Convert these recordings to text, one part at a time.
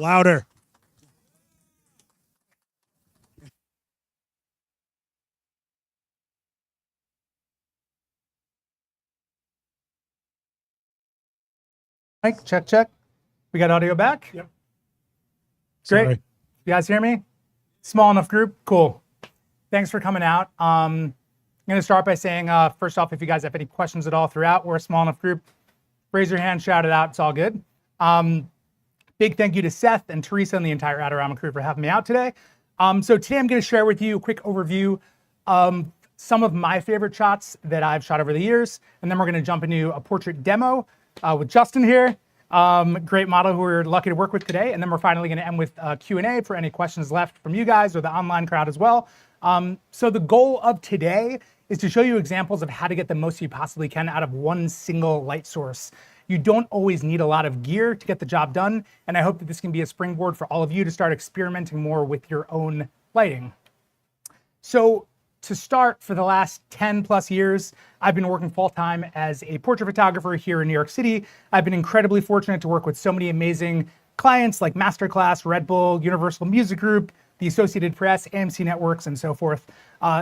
Louder. Mike, check, check. We got audio back? Yep. Great. Sorry. You guys hear me? Small enough group? Cool. Thanks for coming out. I'm going to start by saying, first off, if you guys have any questions at all throughout, we're a small enough group. Raise your hand, shout it out. It's all good. Big thank you to Seth and Teresa and the entire Adorama crew for having me out today. So today I'm going to share with you a quick overview of some of my favorite shots that I've shot over the years. And then we're going to jump into a portrait demo with Justin here. Great model who we're lucky to work with today. And then we're finally going to end with Q&A for any questions left from you guys or the online crowd as well. So the goal of today is to show you examples of how to get the most you possibly can out of one single light source. You don't always need a lot of gear to get the job done, and I hope that this can be a springboard for all of you to start experimenting more with your own lighting. So to start, for the last 10 plus years, I've been working full-time as a portrait photographer here in New York City. I've been incredibly fortunate to work with so many amazing clients like Masterclass, Red Bull, Universal Music Group, the Associated Press, AMC Networks, and so forth.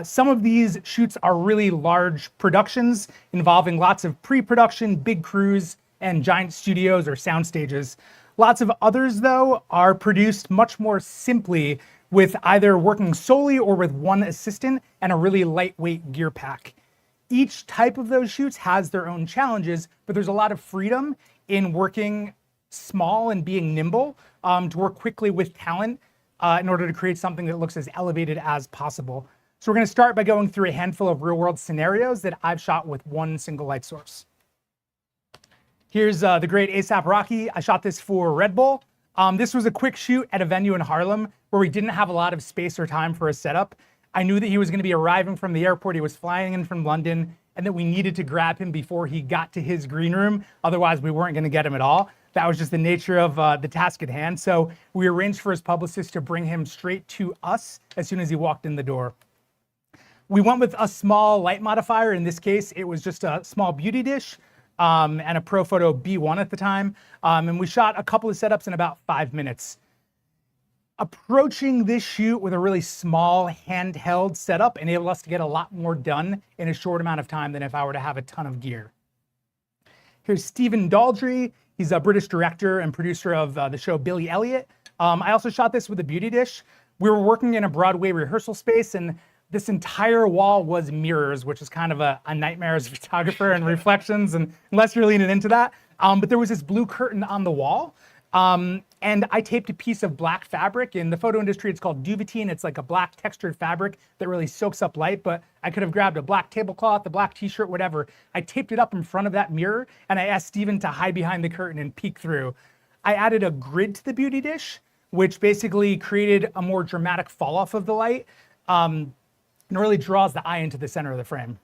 Some of these shoots are really large productions involving lots of pre-production, big crews, and giant studios or sound stages. Lots of others, though, are produced much more simply with either working solely or with one assistant and a really lightweight gear pack. Each type of those shoots has their own challenges, but there's a lot of freedom in working small and being nimble to work quickly with talent in order to create something that looks as elevated as possible. So we're going to start by going through a handful of real-world scenarios that I've shot with one single light source. Here's the great A$AP Rocky. I shot this for Red Bull. This was a quick shoot at a venue in Harlem where we didn't have a lot of space or time for a setup. I knew that he was going to be arriving from the airport. He was flying in from London, and that we needed to grab him before he got to his green room. Otherwise, we weren't going to get him at all. That was just the nature of the task at hand. So we arranged for his publicist to bring him straight to us as soon as he walked in the door. We went with a small light modifier. In this case, it was just a small beauty dish. And a Profoto B1 at the time. And we shot a couple of setups in about 5 minutes. Approaching this shoot with a really small handheld setup enabled us to get a lot more done in a short amount of time than if I were to have a ton of gear. Here's Stephen Daldry. He's a British director and producer of the show Billy Elliot. I also shot this with a beauty dish. We were working in a Broadway rehearsal space, and this entire wall was mirrors, which is kind of a nightmare as a photographer, and reflections, and unless you're leaning into that. But there was this blue curtain on the wall, and I taped a piece of black fabric. In the photo industry, it's called duvetine. It's like a black textured fabric that really soaks up light, but I could have grabbed a black tablecloth, a black t-shirt, whatever. I taped it up in front of that mirror, and I asked Steven to hide behind the curtain and peek through. I added a grid to the beauty dish, which basically created a more dramatic fall off of the light. And really draws the eye into the center of the frame.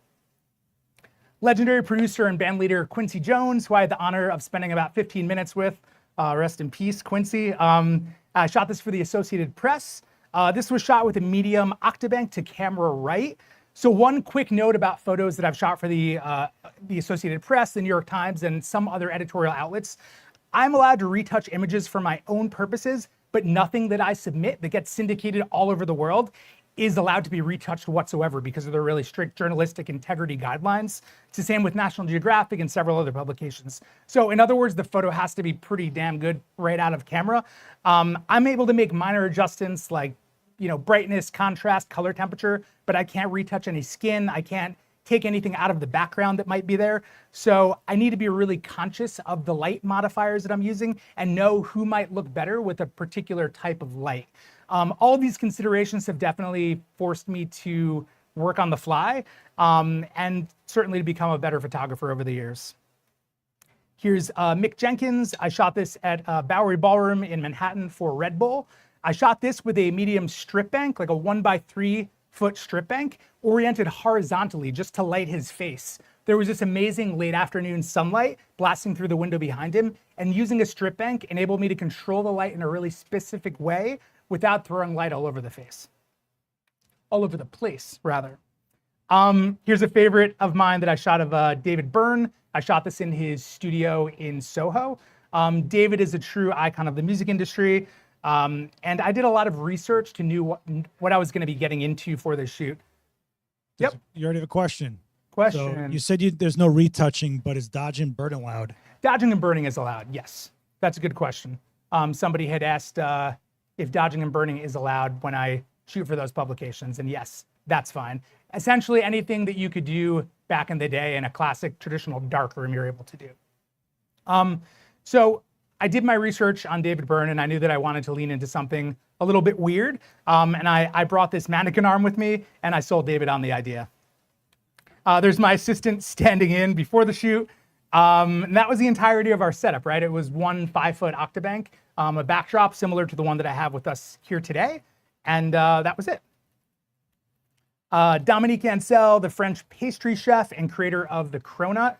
Legendary producer and band leader Quincy Jones, who I had the honor of spending about 15 minutes with. Rest in peace, Quincy. I shot this for the Associated Press. This was shot with a medium octabank to camera right. So one quick note about photos that I've shot for the Associated Press, the New York Times, and some other editorial outlets. I'm allowed to retouch images for my own purposes, but nothing that I submit that gets syndicated all over the world is allowed to be retouched whatsoever because of their really strict journalistic integrity guidelines. It's the same with National Geographic and several other publications. So in other words, the photo has to be pretty damn good right out of camera. I'm able to make minor adjustments like, brightness, contrast, color temperature, but I can't retouch any skin. I can't take anything out of the background that might be there. So I need to be really conscious of the light modifiers that I'm using and know who might look better with a particular type of light. All of these considerations have definitely forced me to work on the fly and certainly to become a better photographer over the years. Here's Mick Jenkins. I shot this at Bowery Ballroom in Manhattan for Red Bull. I shot this with a medium strip bank, like a 1x3 foot strip bank, oriented horizontally just to light his face. There was this amazing late afternoon sunlight blasting through the window behind him, and using a strip bank enabled me to control the light in a really specific way without throwing light all over the face. All over the place, rather. Here's a favorite of mine that I shot of David Byrne. I shot this in his studio in Soho. David is a true icon of the music industry. And I did a lot of research to know what I was going to be getting into for this shoot. Yep. You already have a question. Question. So you said there's no retouching, but is dodging burn allowed? Dodging and burning is allowed, yes. That's a good question. Somebody had asked if dodging and burning is allowed when I shoot for those publications, and yes, that's fine. Essentially anything that you could do back in the day in a classic traditional darkroom, you're able to do. So I did my research on David Byrne, and I knew that I wanted to lean into something a little bit weird. And I brought this mannequin arm with me, and I sold David on the idea. There's my assistant standing in before the shoot. And that was the entirety of our setup, right? It was one 5-foot octabank, a backdrop similar to the one that I have with us here today. And that was it. Dominique Ansel, the French pastry chef and creator of the cronut.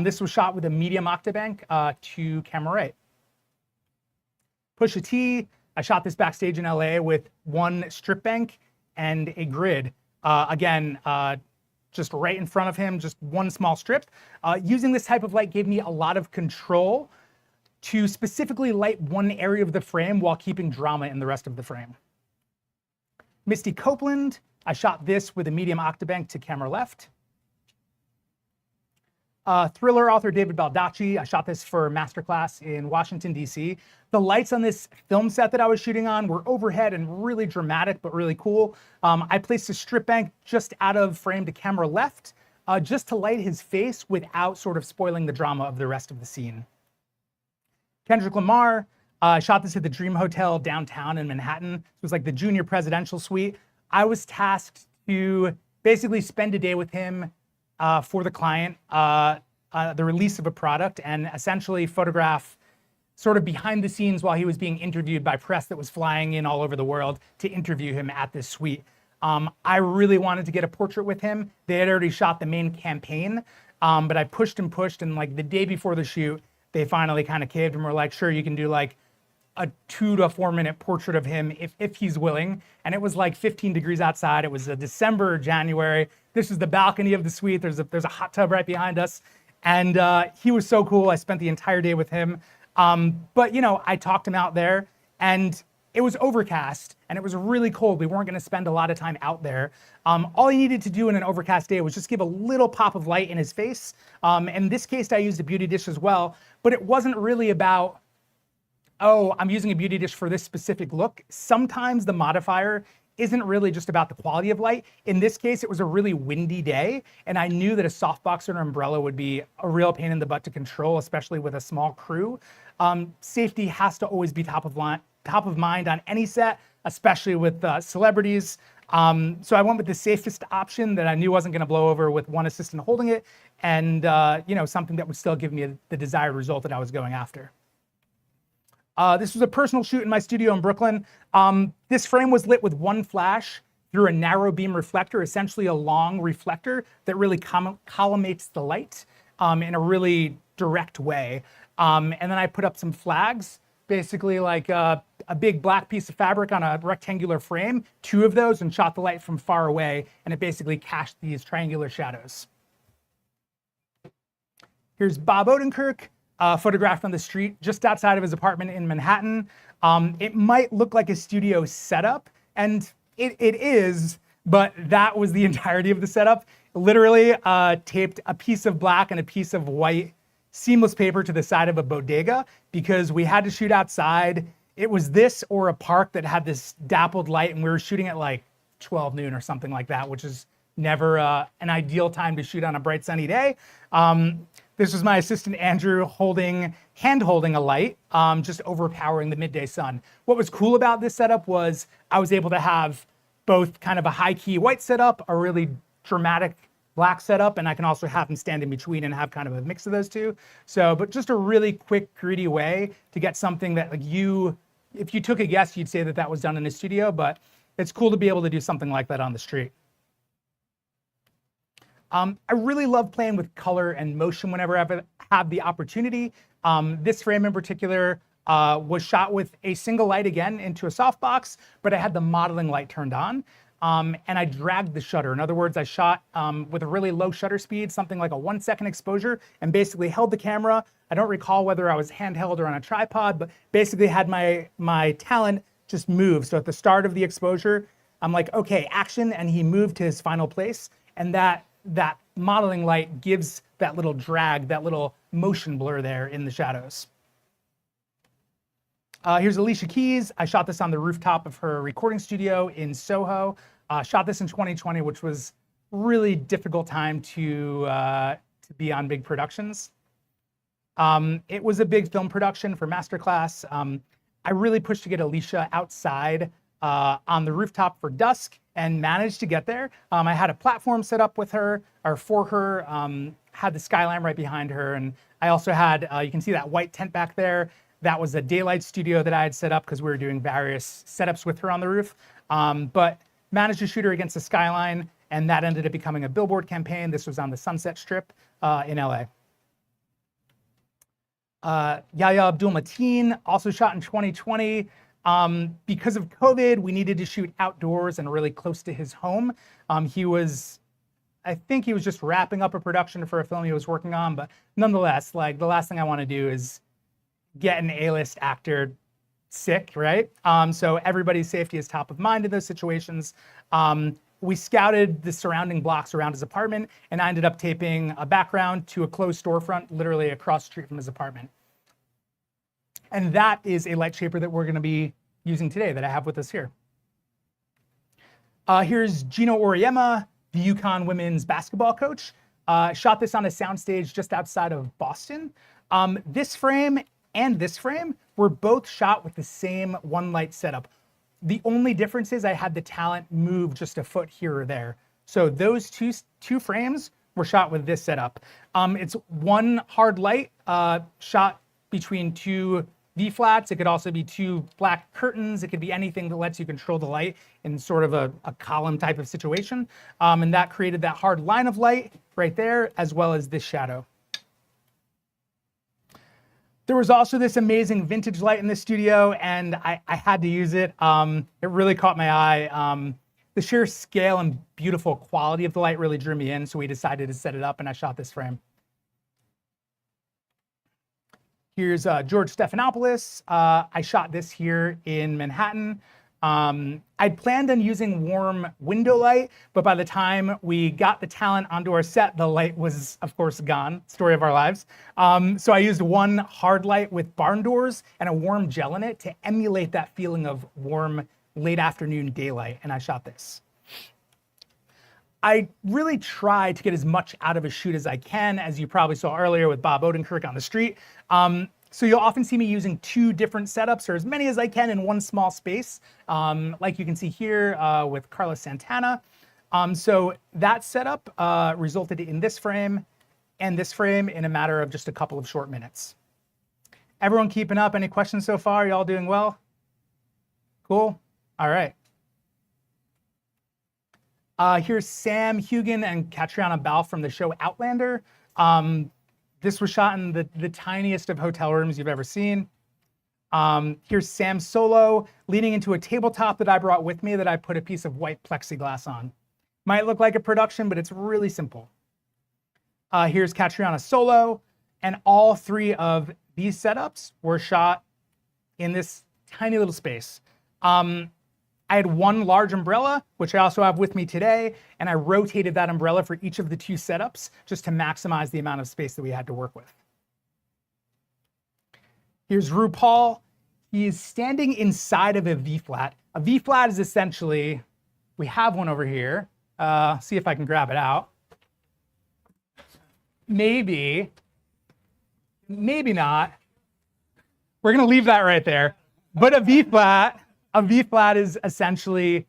This was shot with a medium octabank to camera right. Pusha T, I shot this backstage in LA with one strip bank and a grid. Again, just right in front of him, just one small strip. Using this type of light gave me a lot of control to specifically light one area of the frame while keeping drama in the rest of the frame. Misty Copeland, I shot this with a medium octabank to camera left. Thriller author David Baldacci, I shot this for Masterclass in Washington, D.C. The lights on this film set that I was shooting on were overhead and really dramatic, but really cool. I placed a strip bank just out of frame to camera left, just to light his face without sort of spoiling the drama of the rest of the scene. Kendrick Lamar, I shot this at the Dream Hotel downtown in Manhattan. It was like the junior presidential suite. I was tasked to basically spend a day with him for the client, the release of a product, and essentially photograph sort of behind the scenes while he was being interviewed by press that was flying in all over the world to interview him at this suite. I really wanted to get a portrait with him. They had already shot the main campaign, but I pushed and pushed, and like the day before the shoot, they finally kind of caved and were like, sure, you can do like a 2 to 4 minute portrait of him if he's willing. And it was like 15 degrees outside. It was a December or January. This is the balcony of the suite. There's a hot tub right behind us. And he was so cool. I spent the entire day with him. But you know, I talked him out there, and it was overcast and it was really cold. We weren't going to spend a lot of time out there. All he needed to do in an overcast day was just give a little pop of light in his face. In this case, I used a beauty dish as well, but it wasn't really about, oh, I'm using a beauty dish for this specific look. Sometimes the modifier isn't really just about the quality of light. In this case, it was a really windy day, and I knew that a softbox or an umbrella would be a real pain in the butt to control, especially with a small crew. Safety has to always be top of mind on any set, especially with celebrities. So I went with the safest option that I knew wasn't going to blow over with one assistant holding it, and you know, something that would still give me the desired result that I was going after. This was a personal shoot in my studio in Brooklyn. This frame was lit with one flash through a narrow beam reflector, essentially a long reflector that really collimates the light in a really direct way. And then I put up some flags, basically like a big black piece of fabric on a rectangular frame, 2 of those, and shot the light from far away, and it basically cast these triangular shadows. Here's Bob Odenkirk. Photographed on the street just outside of his apartment in Manhattan. It might look like a studio setup, and it is, but that was the entirety of the setup. Literally taped a piece of black and a piece of white seamless paper to the side of a bodega because we had to shoot outside. It was this or a park that had this dappled light, and we were shooting at like 12 noon or something like that, which is never an ideal time to shoot on a bright sunny day. This was my assistant Andrew hand holding a light, just overpowering the midday sun. What was cool about this setup was I was able to have both kind of a high key white setup, a really dramatic black setup, and I can also have them stand in between and have kind of a mix of those two. So, but just a really quick, greedy way to get something that like if you took a guess, you'd say that that was done in a studio, but it's cool to be able to do something like that on the street. I really love playing with color and motion whenever I have the opportunity. This frame in particular was shot with a single light again into a softbox, but I had the modeling light turned on. and I dragged the shutter. In other words, I shot with a really low shutter speed, something like a 1 second exposure, and basically held the camera. I don't recall whether I was handheld or on a tripod, but basically had my talent just move. So at the start of the exposure, I'm like, okay, action, and he moved to his final place. And that modeling light gives that little drag, that little motion blur there in the shadows. Here's Alicia Keys. I shot this on the rooftop of her recording studio in Soho. Shot this in 2020, which was really difficult time to be on big productions. It was a big film production for Masterclass. I really pushed to get Alicia outside on the rooftop for dusk and managed to get there. I had a platform set up with her, or for her, had the skyline right behind her. And I also had, you can see that white tent back there. That was a daylight studio that I had set up because we were doing various setups with her on the roof. But managed to shoot her against the skyline, and that ended up becoming a billboard campaign. This was on the Sunset Strip in LA. Yahya Abdul-Mateen, also shot in 2020. Because of COVID, we needed to shoot outdoors and really close to his home. I think he was just wrapping up a production for a film he was working on, but nonetheless, like, the last thing I want to do is get an A-list actor sick, right? So everybody's safety is top of mind in those situations. We scouted the surrounding blocks around his apartment, and I ended up taping a background to a closed storefront literally across the street from his apartment. And that is a light shaper that we're going to be using today that I have with us here. Here's Gino Auriemma, the UConn women's basketball coach. Shot this on a soundstage just outside of Boston. This frame and this frame were both shot with the same one light setup. The only difference is I had the talent move just a foot here or there. So those two frames were shot with this setup. It's one hard light shot between two V-flats. It could also be two black curtains. It could be anything that lets you control the light in sort of a column type of situation. And that created that hard line of light right there, as well as this shadow. There was also this amazing vintage light in the studio, and I had to use it. It really caught my eye. The sheer scale and beautiful quality of the light really drew me in, so we decided to set it up, and I shot this frame. Here's George Stephanopoulos. I shot this here in Manhattan. I'd planned on using warm window light, but by the time we got the talent onto our set, the light was, of course, gone. Story of our lives. So I used one hard light with barn doors and a warm gel in it to emulate that feeling of warm late afternoon daylight, and I shot this. I really tried to get as much out of a shoot as I can, as you probably saw earlier with Bob Odenkirk on the street. So you'll often see me using two different setups, or as many as I can in one small space, like you can see here with Carlos Santana. So that setup resulted in this frame and this frame in a matter of just a couple of short minutes. Everyone keeping up? Any questions so far? Y'all doing well? Cool. All right. Here's Sam Hugan and Catriona Balfe from the show Outlander. This was shot in the tiniest of hotel rooms you've ever seen. Here's Sam solo leaning into a tabletop that I brought with me that I put a piece of white plexiglass on. Might look like a production, but it's really simple. Here's Catriona solo, and all three of these setups were shot in this tiny little space. I had one large umbrella, which I also have with me today, and I rotated that umbrella for each of the two setups just to maximize the amount of space that we had to work with. Here's RuPaul. He is standing inside of a V-flat. A V-flat is essentially, we have one over here. See if I can grab it out. Maybe, maybe not. We're gonna leave that right there. But a V-flat is essentially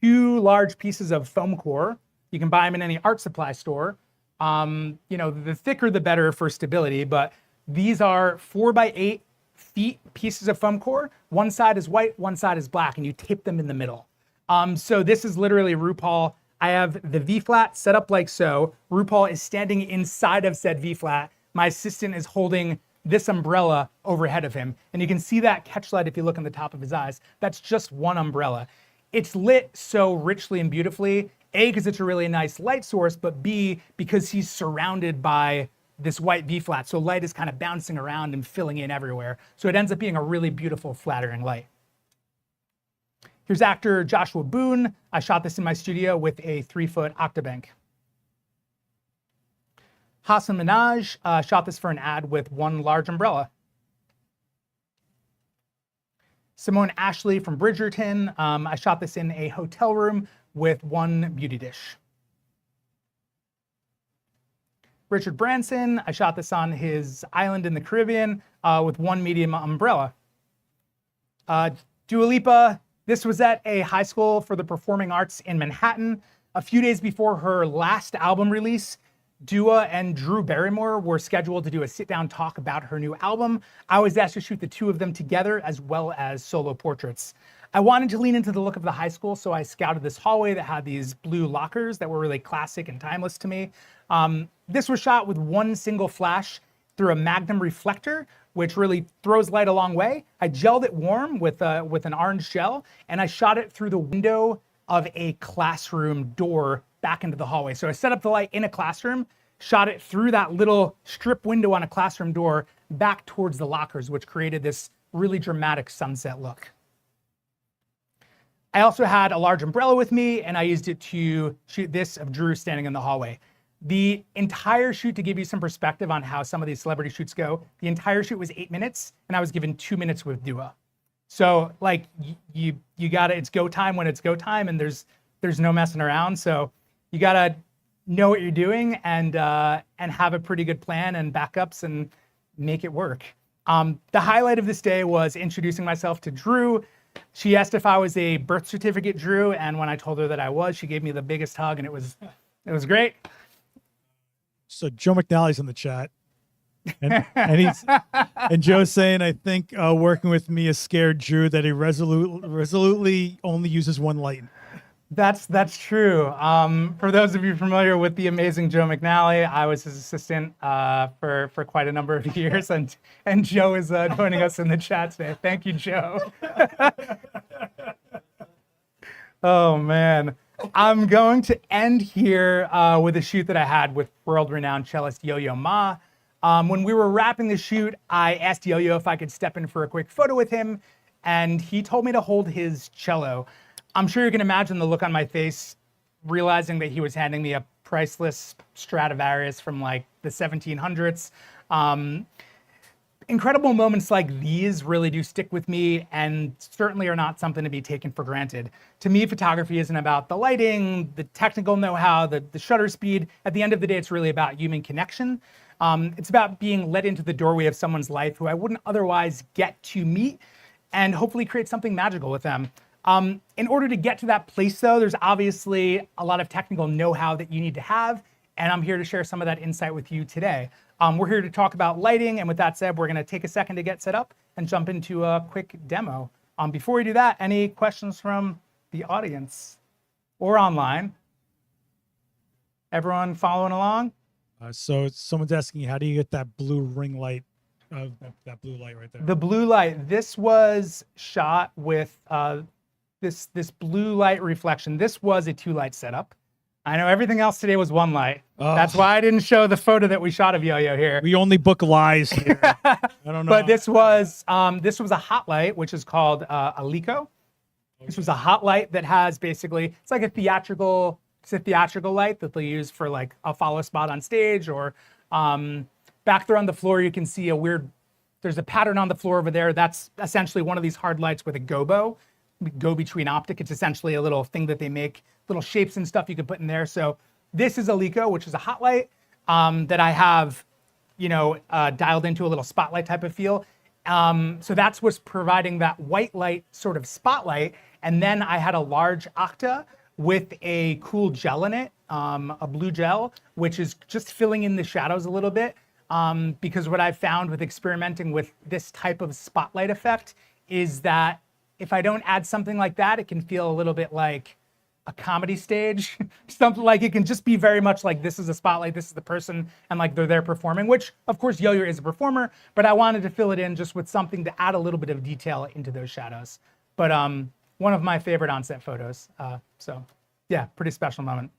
two large pieces of foam core. You can buy them in any art supply store. You know, the thicker the better for stability, but these are 4 by 8 feet pieces of foam core. One side is white, one side is black, and you tape them in the middle. So this is literally RuPaul. I have the V-flat set up like so. RuPaul is standing inside of said V-flat. My assistant is holding this umbrella overhead of him. And you can see that catch light if you look on the top of his eyes. That's just one umbrella. it's lit so richly and beautifully, A, because it's a really nice light source, but B, because he's surrounded by this white V flat. So light is kind of bouncing around and filling in everywhere. So it ends up being a really beautiful, flattering light. Here's actor Joshua Boone. I shot this in my studio with a 3-foot Octabank. Hassan Minaj shot this for an ad with one large umbrella. Simone Ashley from Bridgerton. I shot this in a hotel room with one beauty dish. Richard Branson, I shot this on his island in the Caribbean with one medium umbrella. Dua Lipa, this was at a high school for the performing arts in Manhattan. A few days before her last album release, Dua and Drew Barrymore were scheduled to do a sit-down talk about her new album. I was asked to shoot the two of them together as well as solo portraits. I wanted to lean into the look of the high school, so I scouted this hallway that had these blue lockers that were really classic and timeless to me. This was shot with one single flash through a magnum reflector, which really throws light a long way. I gelled it warm with an orange gel, and I shot it through the window of a classroom door back into the hallway. So I set up the light in a classroom, shot it through that little strip window on a classroom door back towards the lockers, which created this really dramatic sunset look. I also had a large umbrella with me, and I used it to shoot this of Drew standing in the hallway. The entire shoot, to give you some perspective on how some of these celebrity shoots go, the entire shoot was 8 minutes, and I was given 2 minutes with Dua. So like you gotta, it's go time when it's go time, and there's no messing around. So you gotta know what you're doing and have a pretty good plan and backups and make it work. The highlight of this day was introducing myself to Drew. She asked if I was a birth certificate Drew, and when I told her that I was, she gave me the biggest hug, and it was great. So Joe McNally's in the chat, and Joe's saying, I think working with me has scared Drew that he resolutely only uses one light. That's true. For those of you familiar with the amazing Joe McNally, I was his assistant for quite a number of years, and Joe is joining us in the chat today. Thank you, Joe. Oh man. I'm going to end here with a shoot that I had with world-renowned cellist Yo-Yo Ma. When we were wrapping the shoot, I asked Yo-Yo if I could step in for a quick photo with him, and he told me to hold his cello. I'm sure you can imagine the look on my face, realizing that he was handing me a priceless Stradivarius from like the 1700s. Incredible moments like these really do stick with me and certainly are not something to be taken for granted. To me, photography isn't about the lighting, the technical know-how, the shutter speed. At the end of the day, it's really about human connection. It's about being let into the doorway of someone's life who I wouldn't otherwise get to meet and hopefully create something magical with them. In order to get to that place though, there's obviously a lot of technical know-how that you need to have, and I'm here to share some of that insight with you today. We're here to talk about lighting, and with that said, we're gonna take a second to get set up and jump into a quick demo. Before we do that, any questions from the audience or online? Everyone following along? So someone's asking, how do you get that blue ring light, that blue light right there? The blue light, this was shot with this blue light reflection. This was a 2-light setup. I know everything else today was 1 light. Oh. That's why I didn't show the photo that we shot of Yo-Yo here. We only book lies here. I don't know. But this was a hot light, which is called a Lico. Okay. This was a hot light that has basically, it's like a theatrical light that they'll use for like a follow spot on stage, or back there on the floor you can see there's a pattern on the floor over there. That's essentially one of these hard lights with a go between optic. It's essentially a little thing that they make, little shapes and stuff you can put in there. So this is a Lico, which is a hot light that I have, dialed into a little spotlight type of feel. So that's what's providing that white light sort of spotlight. And then I had a large Octa with a cool gel in it, a blue gel, which is just filling in the shadows a little bit. Because what I've found with experimenting with this type of spotlight effect is that if I don't add something like that, it can feel a little bit like a comedy stage. Something like it can just be very much like this is a spotlight, this is the person, and like they're there performing, which of course Yo-Yo is a performer, but I wanted to fill it in just with something to add a little bit of detail into those shadows. But one of my favorite on-set photos. So yeah, pretty special moment.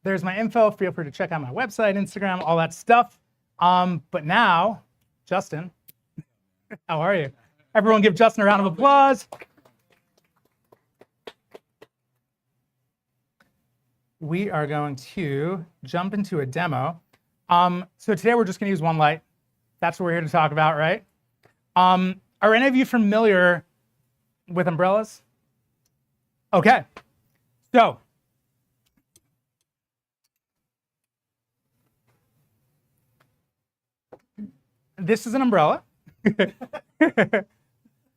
There's my info. Feel free to check out my website, Instagram, all that stuff. But now, Justin, how are you? Everyone give Justin a round of applause. We are going to jump into a demo. So today we're just going to use one light. That's what we're here to talk about, right? Are any of you familiar with umbrellas? Okay. So this is an umbrella.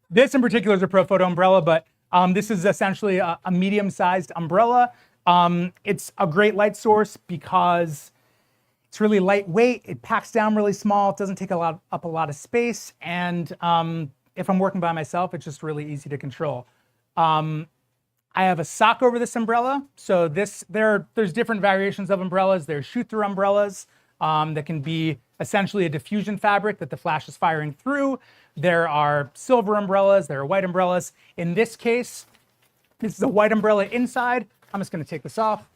This in particular is a Pro Photo umbrella, but this is essentially a medium-sized umbrella. It's a great light source because it's really lightweight. It packs down really small. It doesn't take up a lot of space. And if I'm working by myself, it's just really easy to control. I have a sock over this umbrella. So there's different variations of umbrellas. There's shoot-through umbrellas that can be essentially a diffusion fabric that the flash is firing through. There are silver umbrellas. There are white umbrellas. In this case, this is a white umbrella inside. I'm just going to take this off.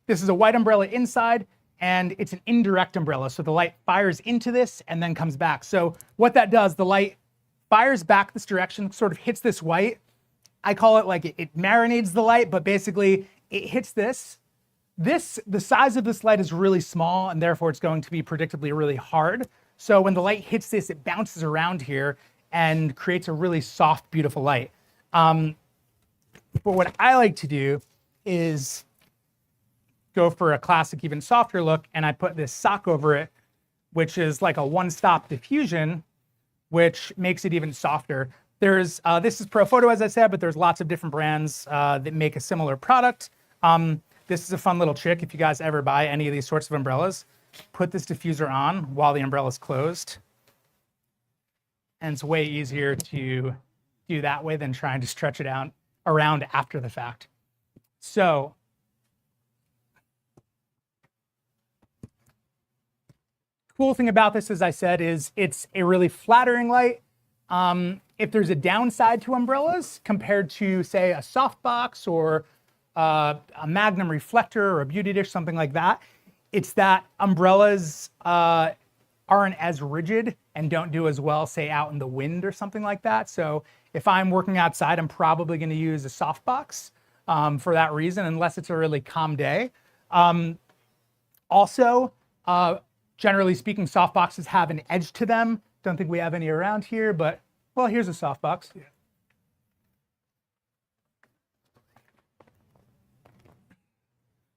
This is a white umbrella inside, and it's an indirect umbrella. So the light fires into this and then comes back. So what that does, the light fires back this direction, sort of hits this white. I call it like it marinades the light, but basically it hits this. The size of this light is really small, and therefore it's going to be predictably really hard. So when the light hits this, it bounces around here and creates a really soft, beautiful light. But what I like to do is go for a classic, even softer look, and I put this sock over it, which is like a one-stop diffusion, which makes it even softer. This is Pro Photo, as I said, but there's lots of different brands that make a similar product. This is a fun little trick. If you guys ever buy any of these sorts of umbrellas, put this diffuser on while the umbrella is closed. And it's way easier to do that way than trying to stretch it out around after the fact. So cool thing about this, as I said, is it's a really flattering light. If there's a downside to umbrellas compared to, say, a softbox or a Magnum reflector or a beauty dish, something like that, it's that umbrellas aren't as rigid and don't do as well, say, out in the wind or something like that. So if I'm working outside, I'm probably going to use a softbox for that reason, unless it's a really calm day. Also, generally speaking, softboxes have an edge to them. Don't think we have any around here, but, well, here's a softbox. Yeah.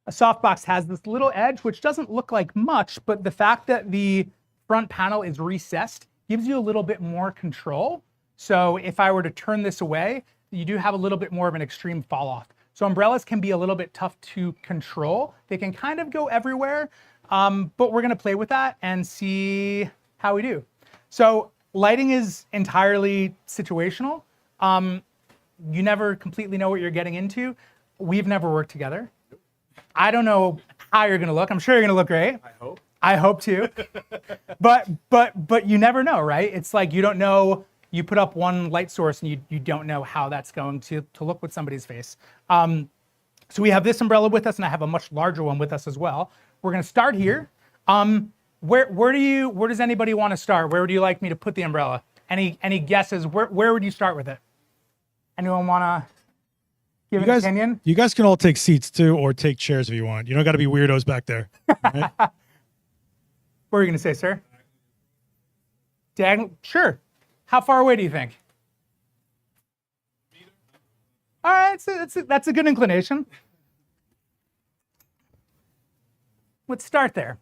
A softbox has this little edge, which doesn't look like much, but the fact that the front panel is recessed gives you a little bit more control. So if I were to turn this away, you do have a little bit more of an extreme fall off. So umbrellas can be a little bit tough to control. They can kind of go everywhere, but we're going to play with that and see how we do. So lighting is entirely situational. You never completely know what you're getting into. We've never worked together. I don't know how you're going to look. I'm sure you're going to look great. I hope. I hope too. but you never know, right? It's like you don't know. You put up one light source and you don't know how that's going to look with somebody's face. So we have this umbrella with us, and I have a much larger one with us as well. We're going to start here. Where does anybody want to start? Where would you like me to put the umbrella? Any guesses? Where would you start with it? Anyone want to give an opinion? You guys can all take seats too, or take chairs if you want. You don't got to be weirdos back there. Right? What are you going to say, sir? Diagonal? Sure. How far away do you think? All right, so that's a good inclination. Let's start there.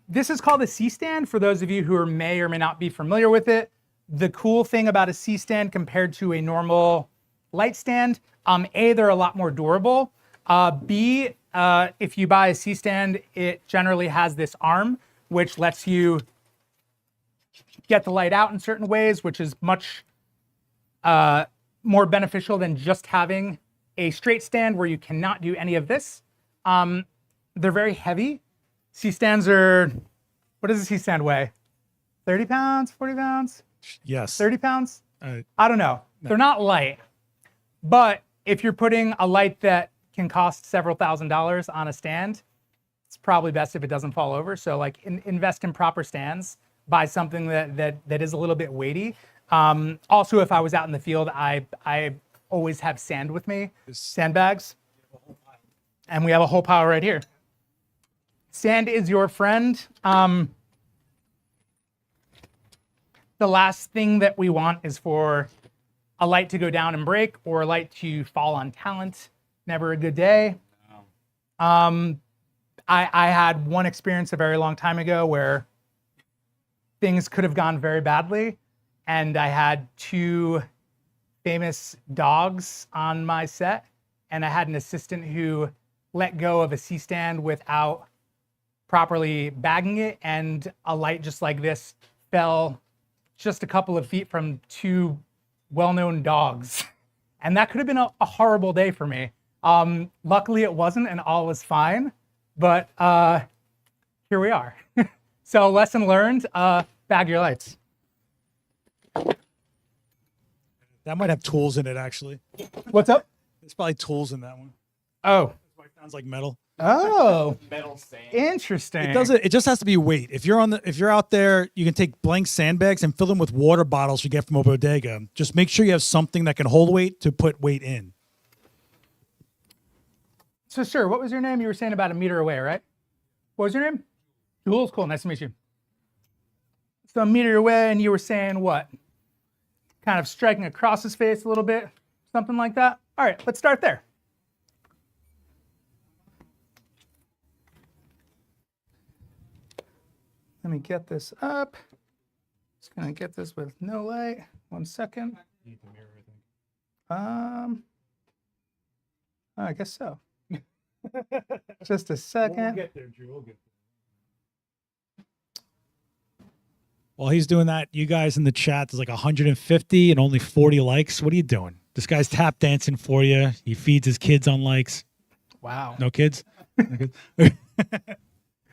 This is called a C-stand for those of you who may or may not be familiar with it. The cool thing about a C-stand compared to a normal light stand, A, they're a lot more durable. B, if you buy a C-stand, it generally has this arm, which lets you get the light out in certain ways, which is much more beneficial than just having a straight stand where you cannot do any of this. They're very heavy. C-stands are What does a C stand weigh? 30 pounds, 40 pounds, Yes. 30 pounds? Uh, I don't know. They're not light. But if you're putting a light that can cost several $1,000s on a stand, it's probably best if it doesn't fall over. So like invest in proper stands, buy something that is a little bit weighty. Also, if I was out in the field, I always have sand with me, sandbags. And we have a whole pile right here. Sand is your friend. The last thing that we want is for a light to go down and break or a light to fall on talent. Never a good day. I had one experience a very long time ago where things could have gone very badly, and I had 2 famous dogs on my set, and I had an assistant who let go of a C-stand without properly bagging it, and a light just like this fell just a couple of feet from 2 well-known dogs. And that could have been a horrible day for me. Luckily it wasn't, and all was fine, but here we are. So lesson learned, bag your lights. that might have tools in it, actually. What's up? There's probably tools in that one. Oh. That's why it sounds like metal. Oh. Metal sand. Interesting. It doesn't. It just has to be weight. If you're out there, you can take blank sandbags and fill them with water bottles you get from a bodega. Just make sure you have something that can hold weight to put weight in. So, sir, what was your name? You were saying about a meter away, right? What was your name? Jules. Cool. Nice to meet you. So, a meter away, and you were saying what? Kind of striking across his face a little bit, something like that. All right, let's start there. Let me get this up. Just gonna get this with no light. 1 second. I guess so. Just a second. We'll get there, Drew. We'll get there. While he's doing that, you guys in the chat, there's like 150 and only 40 likes. What are you doing? This guy's tap dancing for you. He feeds his kids on likes. Wow. No kids? No kids? And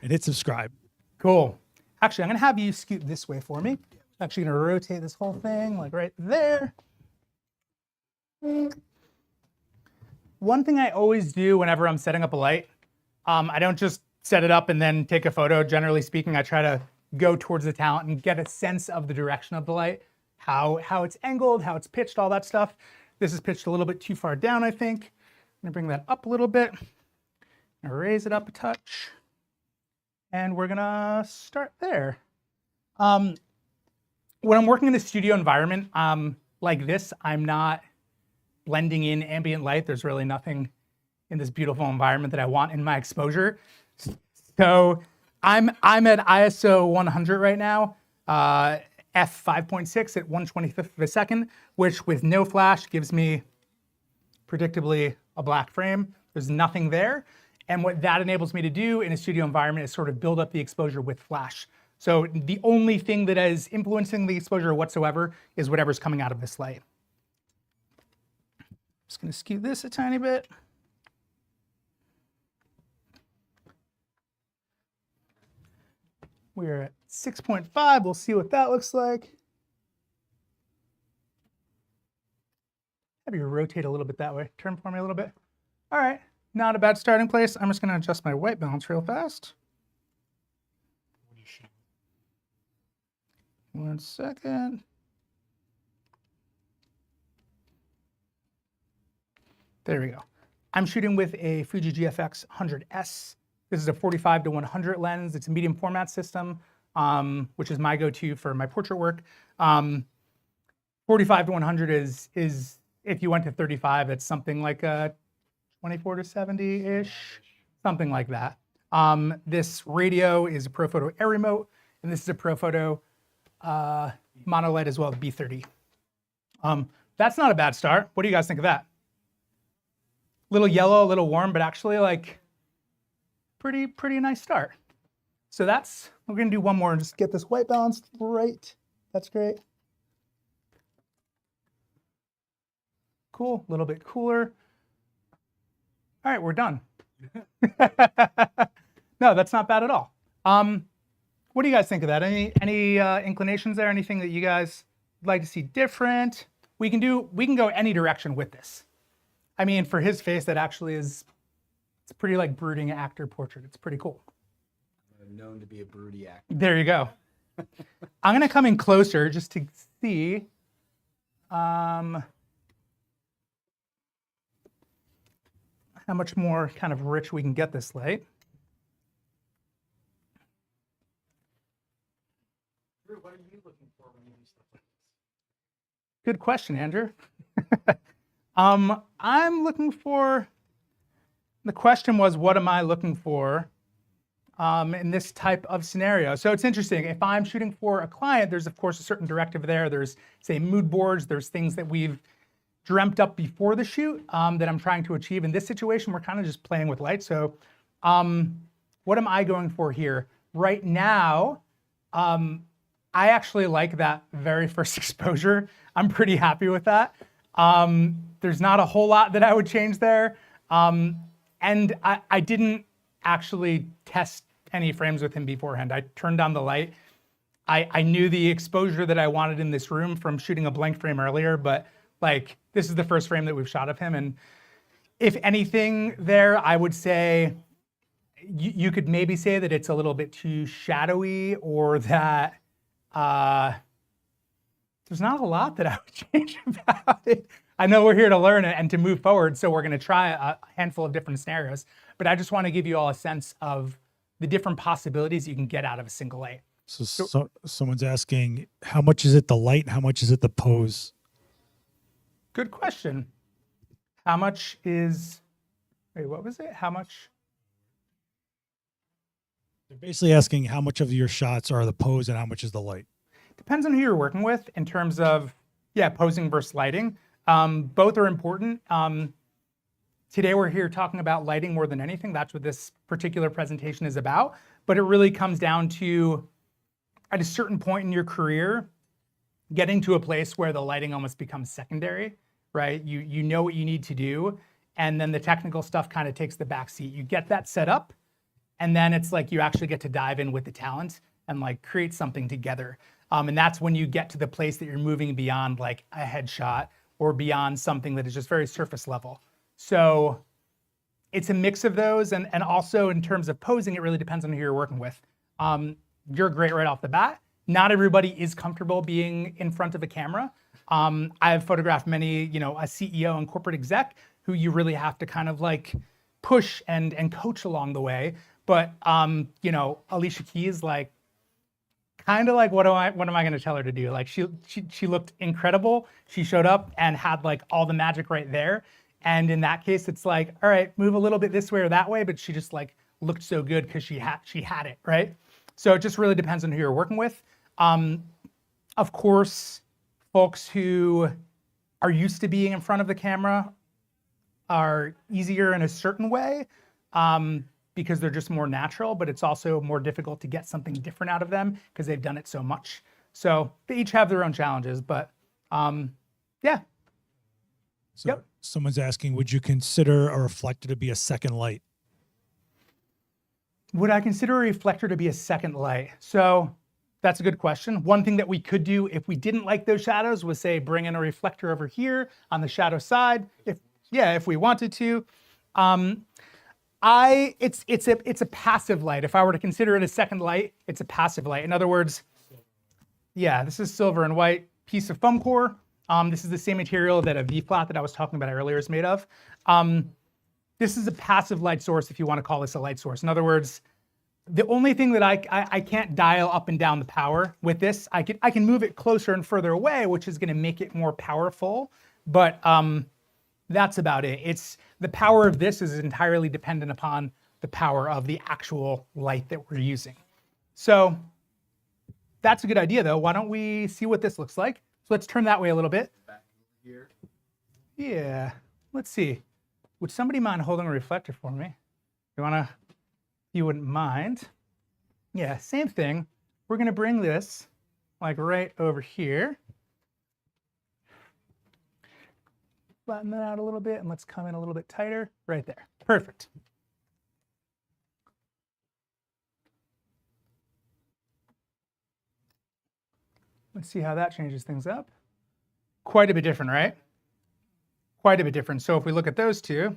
hit subscribe. Cool. Actually, I'm gonna have you scoot this way for me. I'm actually gonna rotate this whole thing like right there. One thing I always do whenever I'm setting up a light, I don't just set it up and then take a photo. Generally speaking, I try to go towards the talent and get a sense of the direction of the light, how it's angled, how it's pitched, all that stuff. This is pitched a little bit too far down, I think. I'm gonna bring that up a little bit. I'm gonna raise it up a touch. And we're gonna start there. When I'm working in a studio environment like this, I'm not blending in ambient light. There's really nothing in this beautiful environment that I want in my exposure. So I'm at ISO 100 right now, f5.6 at 1/25th of a second, which with no flash gives me predictably a black frame. There's nothing there. And what that enables me to do in a studio environment is sort of build up the exposure with flash. So the only thing that is influencing the exposure whatsoever is whatever's coming out of this light. Just gonna skew this a tiny bit. We're at 6.5, we'll see what that looks like. Have you rotate a little bit that way. Turn for me a little bit. All right. Not a bad starting place. I'm just going to adjust my white balance real fast. 1 second. There we go. I'm shooting with a Fuji GFX 100S. This is a 45 to 100 lens. It's a medium format system, which is my go-to for my portrait work. 45 to 100 is if you went to 35, it's something like a 24 to 70-ish, something like that. This radio is a ProPhoto Air Remote, and this is a ProPhoto monolight as well, B30. That's not a bad start. What do you guys think of that? Little yellow, a little warm, but actually like pretty nice start. So we're gonna do one more and just get this white balance right. That's great. Cool, a little bit cooler. All right, we're done. No, that's not bad at all. What what do you guys think of that? Any inclinations there? Anything that you guys would like to see different? We can go any direction with this. I mean, for his face, that actually is, it's pretty like brooding actor portrait. It's pretty cool. I'm known to be a broody actor. There you go. I'm gonna come in closer just to see. How much more kind of rich we can get this light. Drew, what are you looking for when you do stuff like this? Good question, Andrew. I'm looking for, the question was, what am I looking for in this type of scenario? So it's interesting. If I'm shooting for a client, there's of course a certain directive there. There's, say, mood boards. There's things that we've dreamt up before the shoot that I'm trying to achieve. In this situation, we're kind of just playing with light. So what am I going for here? Right now, I actually like that very first exposure. I'm pretty happy with that. There's not a whole lot that I would change there. And I didn't actually test any frames with him beforehand. I turned on the light. I knew the exposure that I wanted in this room from shooting a blank frame earlier, but like this is the first frame that we've shot of him. And if anything there, I would say you could maybe say that it's a little bit too shadowy, or that there's not a lot that I would change about it. I know we're here to learn and to move forward, so we're going to try a handful of different scenarios. But I just want to give you all a sense of the different possibilities you can get out of a single light. So someone's asking, how much is it the light? And how much is it the pose? Good question. How much is, wait, what was it? How much? They're basically asking how much of your shots are the pose and how much is the light. Depends on who you're working with in terms of, yeah, posing versus lighting. Both are important. Today we're here talking about lighting more than anything. That's what this particular presentation is about. But it really comes down to, at a certain point in your career, getting to a place where the lighting almost becomes secondary, right? You know what you need to do, and then the technical stuff kind of takes the back seat. You get that set up, and then it's like you actually get to dive in with the talent and like create something together. And that's when you get to the place that you're moving beyond like a headshot or beyond something that is just very surface level. So it's a mix of those. And also in terms of posing, it really depends on who you're working with. You're great right off the bat. Not everybody is comfortable being in front of a camera. I've photographed many, a CEO and corporate exec who you really have to kind of like push and coach along the way. But, Alicia Keys, like, kind of like, what am I going to tell her to do? Like she looked incredible. She showed up and had like all the magic right there. And in that case, it's like, all right, move a little bit this way or that way, but she just like looked so good because she had it, right? So it just really depends on who you're working with. Of course, folks who are used to being in front of the camera are easier in a certain way. Because they're just more natural, but it's also more difficult to get something different out of them because they've done it so much. So they each have their own challenges, but yeah. So Yep. Someone's asking, would you consider a reflector to be a second light? Would I consider a reflector to be a second light? So that's a good question. One thing that we could do if we didn't like those shadows was say, bring in a reflector over here on the shadow side. If we wanted to. It's a passive light. If I were to consider it a second light, it's a passive light. In other words, yeah, this is silver and white piece of foam core. This is the same material that a V-flat that I was talking about earlier is made of. This is a passive light source, if you want to call this a light source. In other words, the only thing that I can't dial up and down the power with this, I can move it closer and further away, which is going to make it more powerful. But that's about it. The power of this is entirely dependent upon the power of the actual light that we're using. So that's a good idea, though. Why don't we see what this looks like? So let's turn that way a little bit. Back here. Yeah, let's see. Would somebody mind holding a reflector for me? You wouldn't mind. Yeah, same thing. We're gonna bring this like right over here. Flatten that out a little bit and let's come in a little bit tighter right there. Perfect. Let's see how that changes things up. Quite a bit different, right? Quite a bit different. So if we look at those two,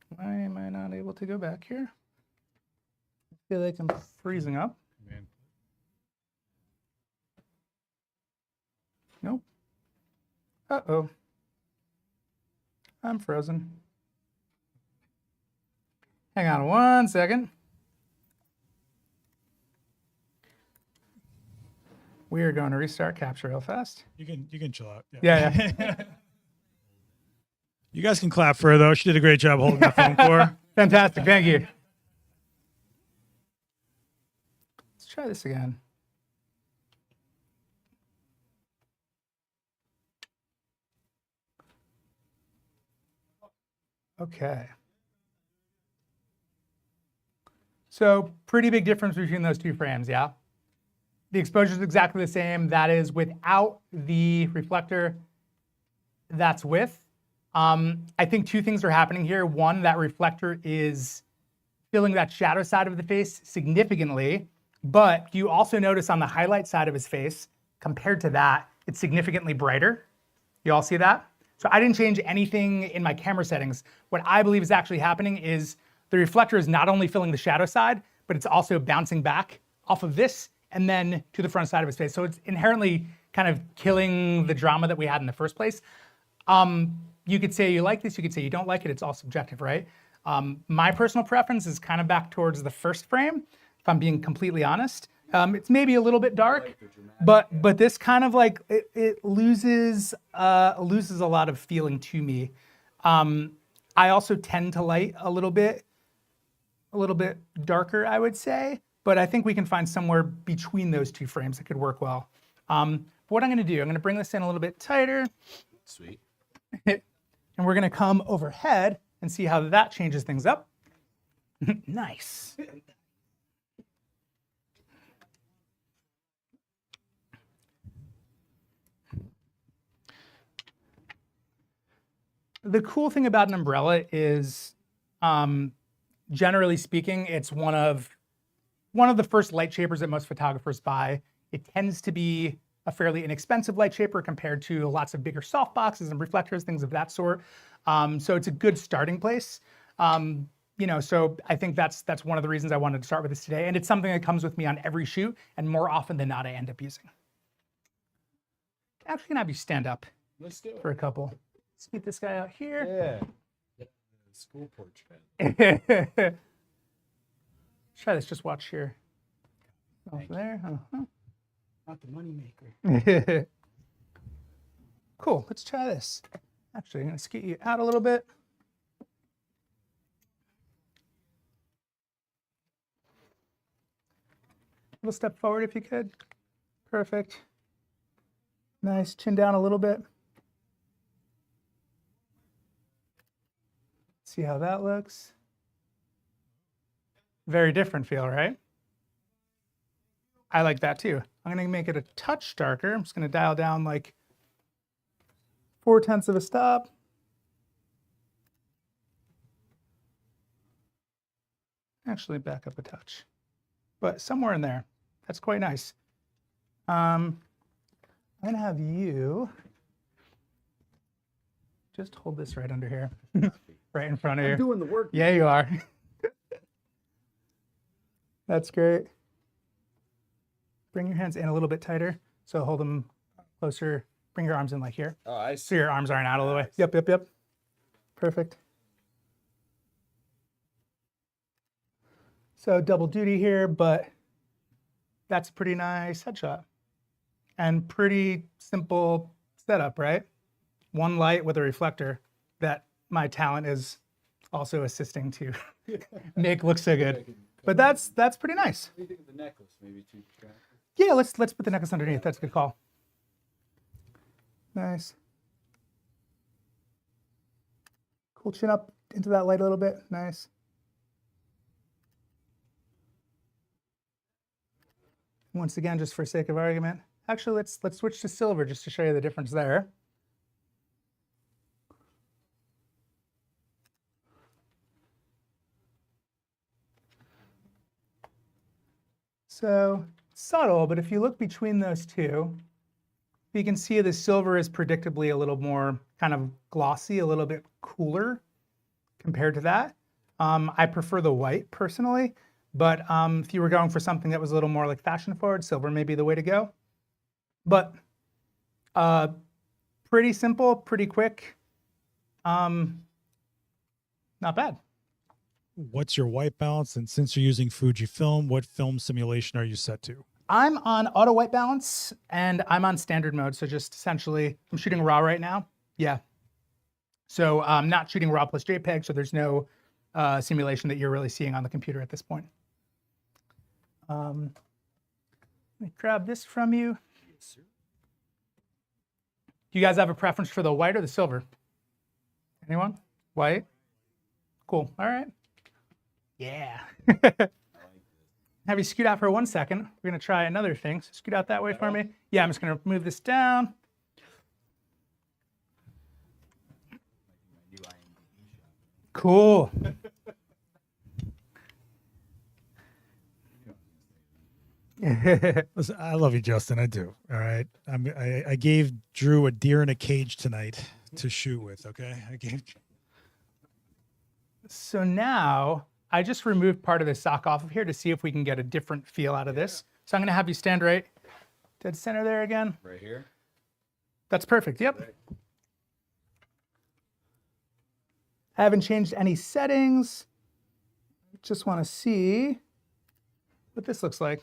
why am I not able to go back here? I feel like I'm freezing up. Man. Nope. Uh-oh. I'm frozen. Hang on one second. We are going to restart capture real fast. You can chill out. Yeah. You guys can clap for her though. She did a great job holding that phone core. Fantastic. Thank you. Let's try this again. Okay. So pretty big difference between those two frames, yeah? The exposure is exactly the same. That is without the reflector. That's with. I think two things are happening here. One, that reflector is filling that shadow side of the face significantly, but you also notice on the highlight side of his face, compared to that, it's significantly brighter. You all see that? So I didn't change anything in my camera settings. What I believe is actually happening is the reflector is not only filling the shadow side, but it's also bouncing back off of this and then to the front side of his face. So it's inherently kind of killing the drama that we had in the first place. You could say you like this, you could say you don't like it, it's all subjective, right? My personal preference is kind of back towards the first frame, if I'm being completely honest. It's maybe a little bit dark, but this kind of like, it loses a lot of feeling to me. I also tend to light a little bit darker, I would say, but I think we can find somewhere between those two frames that could work well. What I'm gonna do, I'm gonna bring this in a little bit tighter. Sweet. And we're gonna come overhead and see how that changes things up. Nice. The cool thing about an umbrella is, generally speaking, it's one of the first light shapers that most photographers buy. It tends to be a fairly inexpensive light shaper compared to lots of bigger soft boxes and reflectors, things of that sort. So it's a good starting place. So I think that's one of the reasons I wanted to start with this today. And it's something that comes with me on every shoot, and more often than not, I end up using. Actually, can I have you stand up Let's do it. for a couple? Let's get this guy out here. Yeah. School porch fan. Try this, just watch here. Over there. Not the money maker. Cool, let's try this. Actually, I'm gonna scoot you out a little bit. A little step forward if you could. Perfect. Nice, chin down a little bit. See how that looks. Very different feel, right? I like that too. I'm gonna make it a touch darker. I'm just gonna dial down like 0.4 of a stop. Actually back up a touch, but somewhere in there. That's quite nice. I'm gonna have you just hold this right under here, right in front of you. I'm doing the work. Yeah, you are. That's great. Bring your hands in a little bit tighter. So hold them closer. Bring your arms in like here. Oh, I So see. your arms aren't out all the way. Nice. Yep. Perfect. So double duty here, but that's a pretty nice headshot. And pretty simple setup, right? One light with a reflector that my talent is also assisting to make look so good. But that's pretty nice. What do you think of the necklace? Maybe too distracting? Yeah, let's put the necklace underneath. That's a good call. Nice. Cool, chin up into that light a little bit. Nice. Once again, just for sake of argument. Actually, let's switch to silver just to show you the difference there. So subtle, but if you look between those two, you can see the silver is predictably a little more kind of glossy, a little bit cooler compared to that. I prefer the white personally, but if you were going for something that was a little more like fashion forward, silver may be the way to go. But pretty simple, pretty quick. Not bad. What's your white balance? And since you're using Fujifilm, what film simulation are you set to? I'm on auto white balance and I'm on standard mode. So just essentially, I'm shooting RAW right now. Yeah. So I'm not shooting RAW plus JPEG, so there's no simulation that you're really seeing on the computer at this point. Let me grab this from you. Yes, sir. Do you guys have a preference for the white or the silver? Anyone? White? Cool. All right. Yeah. Have you scoot out for 1 second. We're going to try another thing. So scoot out that way for me. Yeah, I'm just going to move this down. Cool. Listen, I love you, Justin. I do. All right. I gave Drew a deer in a cage tonight to shoot with. Okay. So now I just removed part of the sock off of here to see if we can get a different feel out of this. So I'm going to have you stand right dead center there again. Right here. That's perfect. Yep. Right. I haven't changed any settings. Just want to see what this looks like.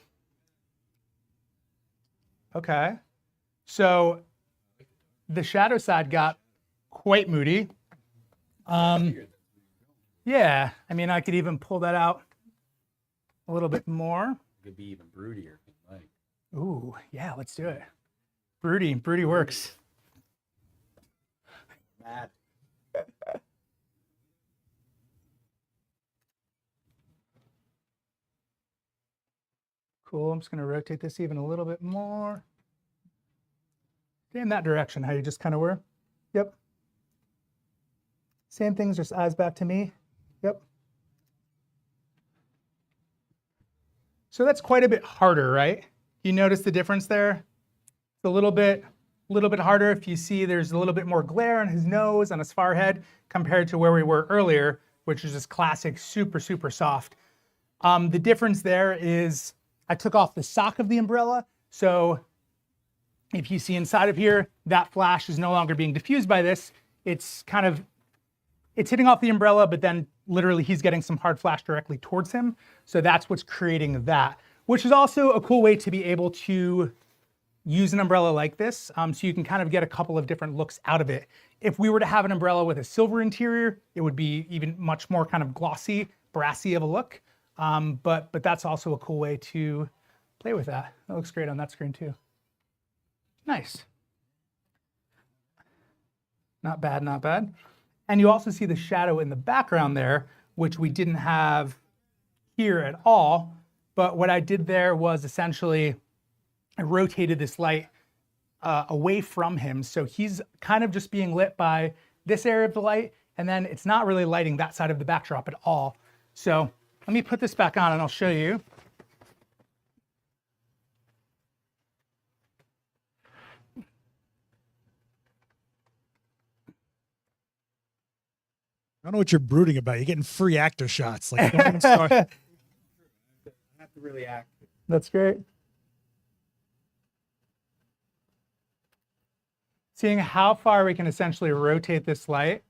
Okay. So the shadow side got quite moody. Yeah, I mean, I could even pull that out a little bit more. It could be even broodier. If you like. Ooh, yeah, let's do it. Broody works. Mad. Cool, I'm just gonna rotate this even a little bit more. In that direction, how you just kind of were. Yep. Same things, just eyes back to me. Yep. So that's quite a bit harder, right? You notice the difference there? It's a little bit harder. If you see there's a little bit more glare on his nose, on his forehead, compared to where we were earlier, which is just classic, super, super soft. The difference there is I took off the sock of the umbrella. So if you see inside of here, that flash is no longer being diffused by this. It's hitting off the umbrella, but then literally he's getting some hard flash directly towards him. So that's what's creating that, which is also a cool way to be able to use an umbrella like this. So you can kind of get a couple of different looks out of it. If we were to have an umbrella with a silver interior, it would be even much more kind of glossy, brassy of a look. But that's also a cool way to play with that. That looks great on that screen too. Nice. Not bad, not bad. And you also see the shadow in the background there, which we didn't have here at all. But what I did there was essentially I rotated this light away from him. So he's kind of just being lit by this area of the light, and then it's not really lighting that side of the backdrop at all. So let me put this back on and I'll show you. I don't know what you're brooding about. You're getting free actor shots. Like, don't even start. I have to really act. That's great. Seeing how far we can essentially rotate this light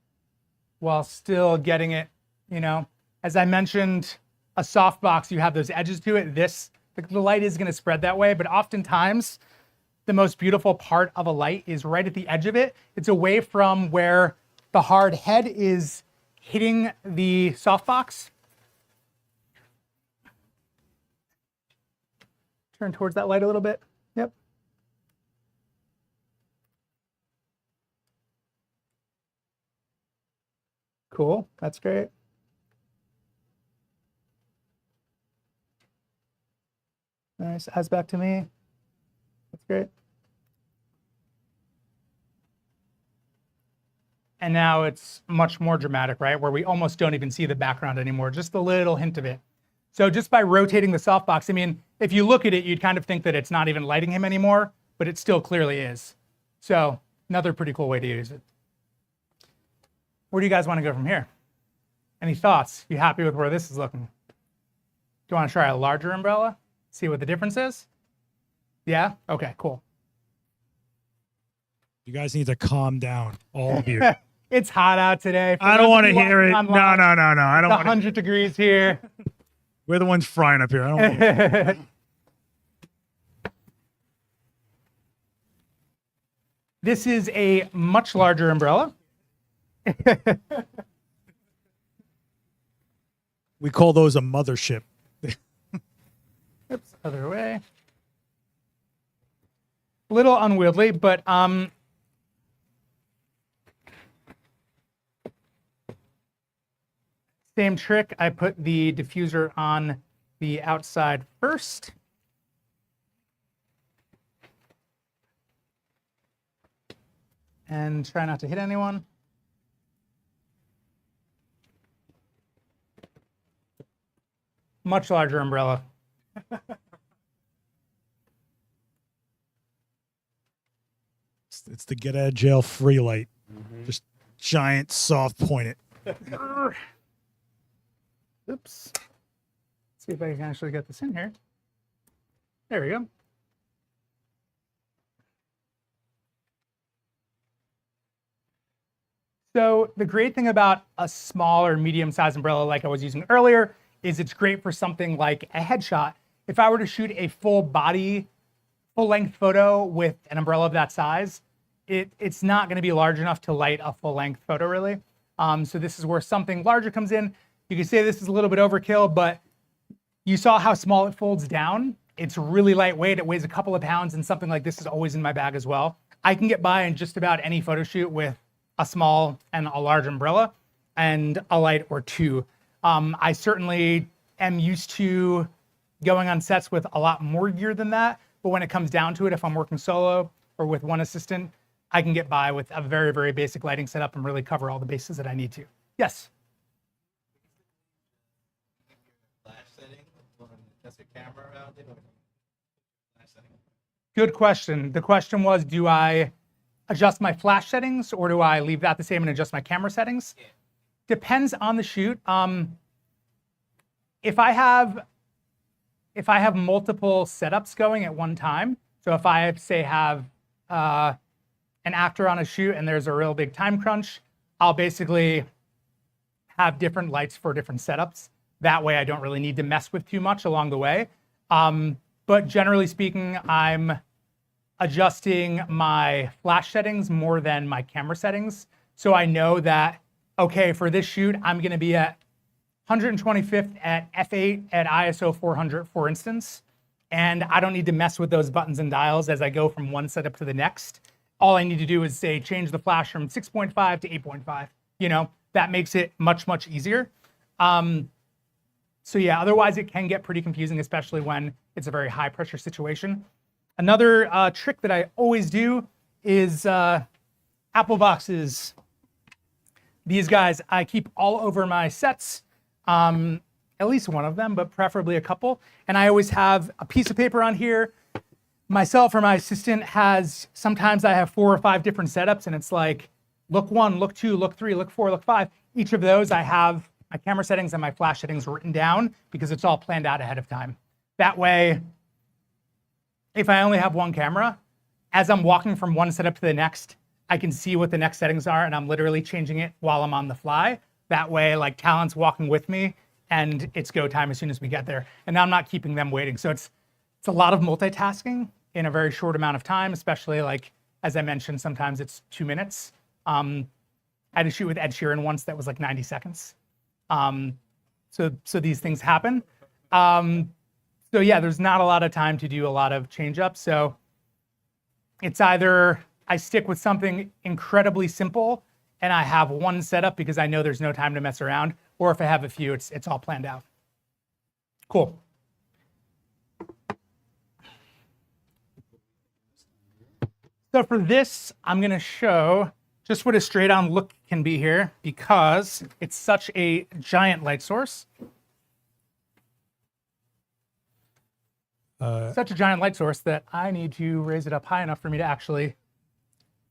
while still getting it, you know, as I mentioned, a softbox, you have those edges to it. The light is going to spread that way, but oftentimes the most beautiful part of a light is right at the edge of it. It's away from where the hard head is hitting the softbox. Turn towards that light a little bit. Yep. Cool, that's great. Nice, eyes back to me. That's great. And now it's much more dramatic, right? Where we almost don't even see the background anymore, just a little hint of it. So just by rotating the softbox, I mean, if you look at it, you'd kind of think that it's not even lighting him anymore, but it still clearly is. So another pretty cool way to use it. Where do you guys want to go from here? Any thoughts? You happy with where this is looking? Do you want to try a larger umbrella? See what the difference is? Yeah? Okay, cool. You guys need to calm down, all of you. It's hot out today. For I don't those want of to you hear it. watching No. online, I don't It's want 100 degrees here. We're the ones frying up here. I don't want This is a much larger umbrella. We call those a mothership. Oops, other way. A little unwieldy, but same trick. I put the diffuser on the outside first. And try not to hit anyone. Much larger umbrella. It's the get out of jail free light. Just giant, soft, point it. Oops. See if I can actually get this in here. There we go. So the great thing about a small or medium-sized umbrella like I was using earlier is it's great for something like a headshot. If I were to shoot a full-length photo with an umbrella of that size, it's not going to be large enough to light a full-length photo, really. So this is where something larger comes in. You could say this is a little bit overkill, but you saw how small it folds down. It's really lightweight. It weighs a couple of pounds, and something like this is always in my bag as well. I can get by in just about any photo shoot with a small and a large umbrella and a light or two. I certainly am used to going on sets with a lot more gear than that, but when it comes down to it, if I'm working solo or with one assistant, I can get by with a very, very basic lighting setup and really cover all the bases that I need to. Yes? Flash setting when that's a camera around it. Flash setting. Good question. The question was, do I adjust my flash settings or do I leave that the same and adjust my camera settings? Yeah. Depends on the shoot. If I have multiple setups going at one time, so if I have an actor on a shoot and there's a real big time crunch, I'll basically have different lights for different setups. That way I don't really need to mess with too much along the way. But generally speaking, I'm adjusting my flash settings more than my camera settings. So I know that, okay, for this shoot, I'm gonna be at 125th at f8 at ISO 400, for instance. And I don't need to mess with those buttons and dials as I go from one setup to the next. All I need to do is say, change the flash from 6.5 to 8.5. You know, that makes it much, much easier. So yeah, otherwise it can get pretty confusing, especially when it's a very high pressure situation. Another trick that I always do is Apple boxes. These guys I keep all over my sets, at least one of them, but preferably a couple. And I always have a piece of paper on here. Myself or my assistant has, sometimes I have 4 or 5 different setups, and it's like, look 1, look 2, look 3, look 4, look 5. Each of those I have my camera settings and my flash settings written down because it's all planned out ahead of time. That way, if I only have one camera, as I'm walking from one setup to the next, I can see what the next settings are, and I'm literally changing it while I'm on the fly. That way, like, talent's walking with me, and it's go time as soon as we get there. And I'm not keeping them waiting. So it's a lot of multitasking in a very short amount of time, especially, like, as I mentioned, sometimes it's 2 minutes. I had to shoot with Ed Sheeran once that was like 90 seconds. So these things happen. So yeah, there's not a lot of time to do a lot of change ups. So it's either I stick with something incredibly simple and I have one setup because I know there's no time to mess around, or if I have a few, it's all planned out. Cool. So for this, I'm gonna show just what a straight on look can be here because it's such a giant light source. Such a giant light source that I need to raise it up high enough for me to actually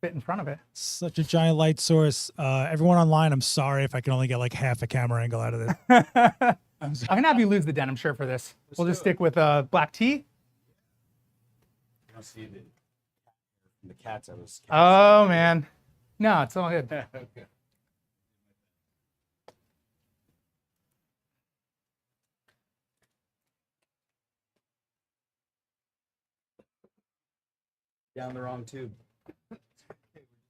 fit in front of it. Such a giant light source. Everyone online, I'm sorry if I can only get like half a camera angle out of this. I'm gonna have you lose the denim shirt for this. We'll just stick with black tee. You don't see the cats I was. Oh man, no, it's all good. Okay. Down the wrong tube.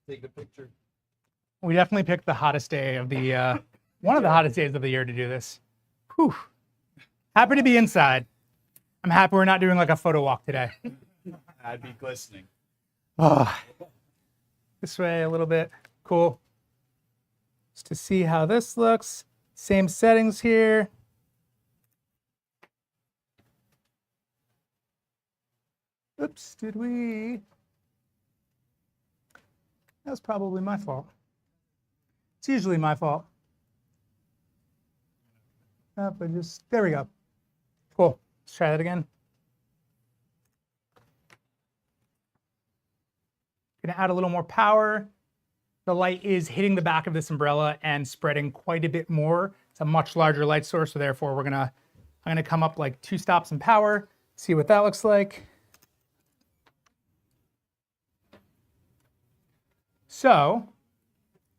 Take a picture. We definitely picked the hottest day of the one of the hottest days of the year to do this. Whew. Happy to be inside. I'm happy we're not doing like a photo walk today. I'd be glistening. Oh, this way a little bit. Cool. Just to see how this looks. Same settings here. Oops, did we? That was probably my fault. It's usually my fault. But just, there we go. Cool. Let's try that again. Gonna add a little more power. The light is hitting the back of this umbrella and spreading quite a bit more. It's a much larger light source, so therefore I'm gonna come up like 2 stops in power, see what that looks like. So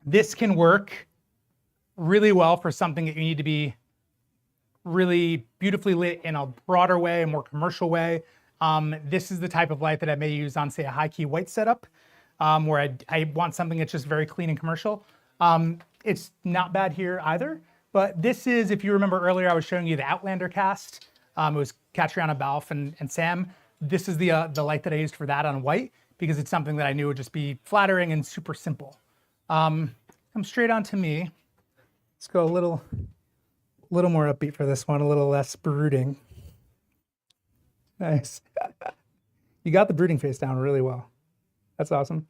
this can work really well for something that you need to be really beautifully lit in a broader way, a more commercial way. This is the type of light that I may use on, say, a high key white setup, where I want something that's just very clean and commercial. It's not bad here either, but this is, if you remember earlier, I was showing you the Outlander cast. It was Catriona Balfe and Sam. This is the light that I used for that on white, because it's something that I knew would just be flattering and super simple. Come straight on to me. Let's go a little more upbeat for this one, a little less brooding. Nice. You got the brooding face down really well. That's awesome.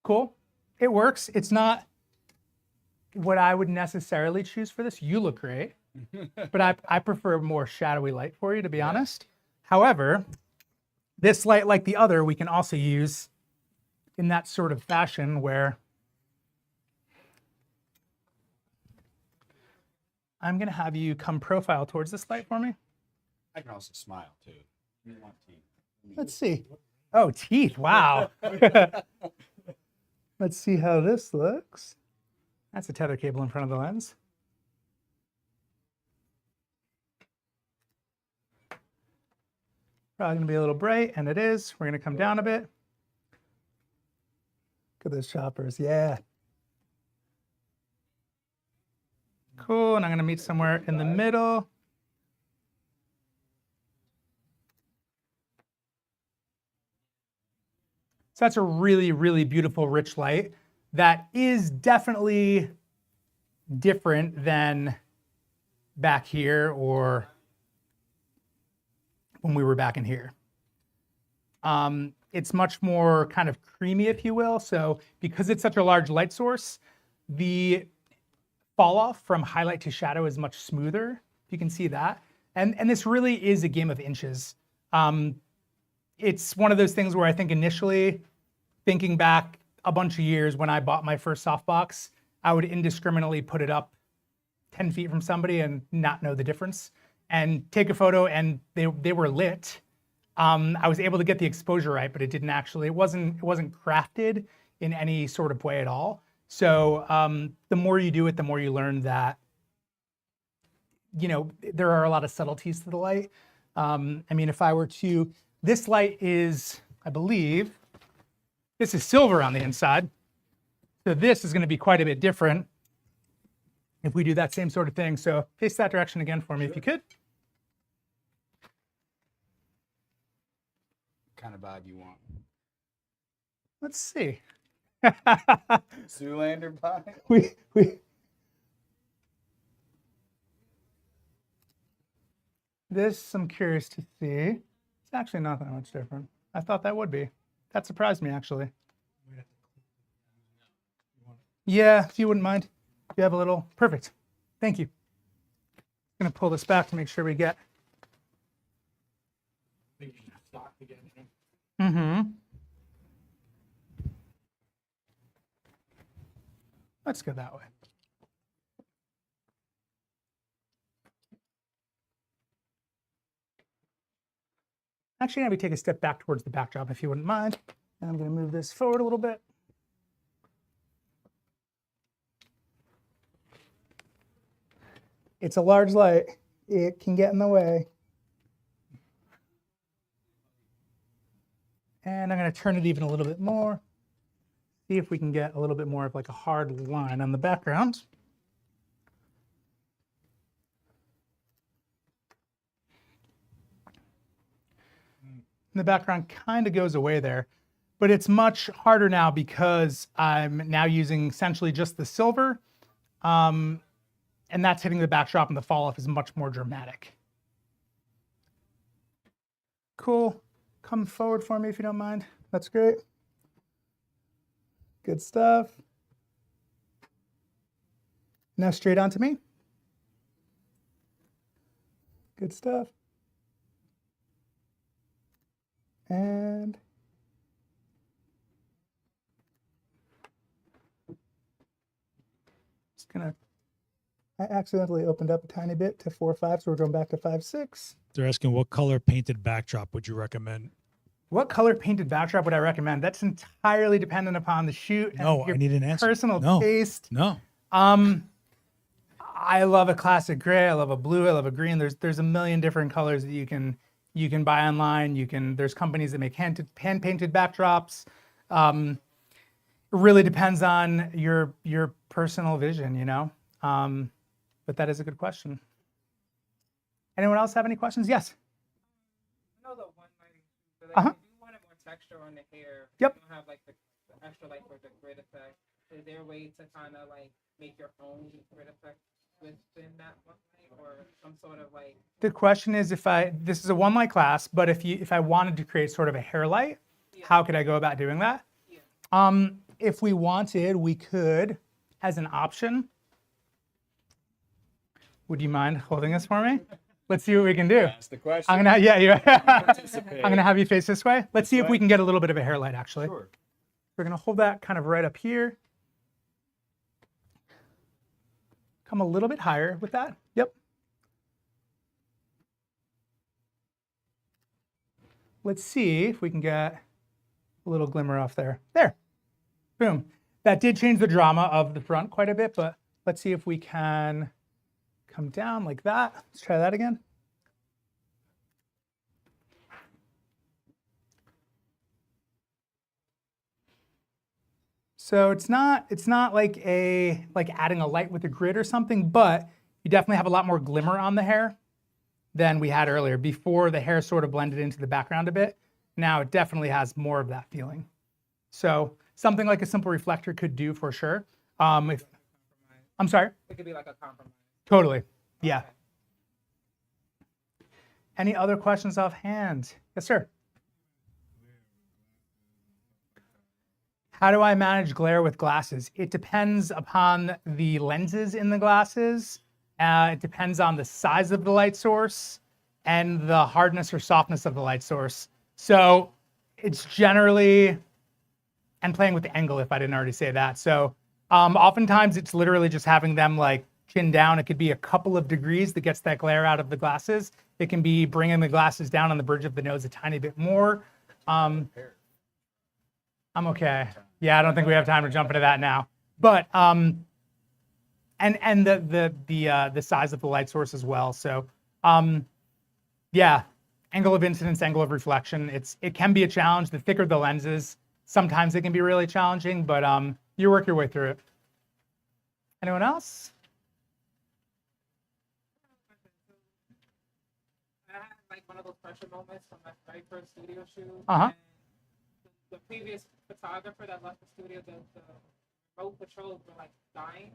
Cool. It works. It's not what I would necessarily choose for this. You look great, but I prefer more shadowy light for you, to be honest. However, this light, like the other, we can also use in that sort of fashion where I'm going to have you come profile towards this light for me. I can also smile too. You want teeth. Let's see. Oh, teeth. Wow. Let's see how this looks. That's a tether cable in front of the lens. Probably going to be a little bright, and it is. We're going to come down a bit. Look at those choppers. Yeah. Cool. And I'm going to meet somewhere in the middle. So that's a really, really beautiful, rich light that is definitely different than back here or when we were back in here. It's much more kind of creamy, if you will. So because it's such a large light source, the fall off from highlight to shadow is much smoother. You can see that. And this really is a game of inches. It's one of those things where I think initially, thinking back a bunch of years when I bought my first softbox, I would indiscriminately put it up 10 feet from somebody and not know the difference, and take a photo and they were lit. I was able to get the exposure right, but it wasn't crafted in any sort of way at all. So the more you do it, the more you learn that, you know, there are a lot of subtleties to the light. I mean, if I were to, this light is, I believe, this is silver on the inside. So this is going to be quite a bit different if we do that same sort of thing. So face that direction again for me, if you could. What kind of vibe you want? Let's see. Zoolander vibe? we This I'm curious to see. It's actually not that much different. I thought that would be. That surprised me, actually. Yeah, if you wouldn't mind. You have a little. Perfect. Thank you. going to pull this back to make sure we get. Mm-hmm. Let's go that way. Actually, maybe take a step back towards the backdrop if you wouldn't mind. And I'm going to move this forward a little bit. It's a large light. It can get in the way. And I'm going to turn it even a little bit more. See if we can get a little bit more of like a hard line on the background. The background kind of goes away there, but it's much harder now because I'm now using essentially just the silver, and that's hitting the backdrop, and the fall off is much more dramatic. Cool. Come forward for me if you don't mind. That's great. Good stuff. Now straight on to me. Good stuff. And just gonna, I accidentally opened up a tiny bit to 4.5, so we're going back to 5.6. They're asking what color painted backdrop would you recommend? What color painted backdrop would I recommend? That's entirely dependent upon the shoot and No, I need an answer. personal No. taste. No. I love a classic gray. I love a blue. I love a green. There's a million different colors that you can buy online. There's companies that make hand painted backdrops. It really depends on your personal vision, you know. But that is a good question. Anyone else have any questions? Yes. I know the one lighting, but Uh-huh. if you wanted more texture on the hair, Yep. you don't have like the extra light for the grid effect. Is there a way to kind of like make your own grid effect within that one light, or some sort of like? The question is, this is a one light class, but if I wanted to create sort of a hair light, Yeah. how could I go about doing that? Yeah. If we wanted, we could, as an option. Would you mind holding this for me? Let's see what we can do. Ask the question. I'm gonna, yeah, Participate. I'm gonna have you face this way. Let's see This if we way? can get a little bit of a hair light, actually. Sure. We're gonna hold that kind of right up here. Come a little bit higher with that. Yep. Let's see if we can get a little glimmer off there. There. Boom. That did change the drama of the front quite a bit, but let's see if we can come down like that. Let's try that again. So it's not like adding a light with a grid or something, but you definitely have a lot more glimmer on the hair than we had earlier. Before, the hair sort of blended into the background a bit. Now it definitely has more of that feeling. So something like a simple reflector could do for sure. I'm sorry? It could be like a compromise. Totally. Yeah. Okay. Any other questions offhand? Yes, sir. How do I manage glare with glasses? It depends upon the lenses in the glasses. It depends on the size of the light source and the hardness or softness of the light source. So it's generally, and playing with the angle if I didn't already say that. So oftentimes it's literally just having them like chin down. It could be a couple of degrees that gets that glare out of the glasses. It can be bringing the glasses down on the bridge of the nose a tiny bit more. I'm okay. Yeah, I don't think we have time to jump into that now. But and the size of the light source as well. So yeah, angle of incidence, angle of reflection. It can be a challenge. The thicker the lenses, sometimes it can be really challenging, but you work your way through it. Anyone else? I had like one of those pressure moments from my very first studio shoot. Uh-huh. And the previous photographer that left the studio, the remote patrols were like dying.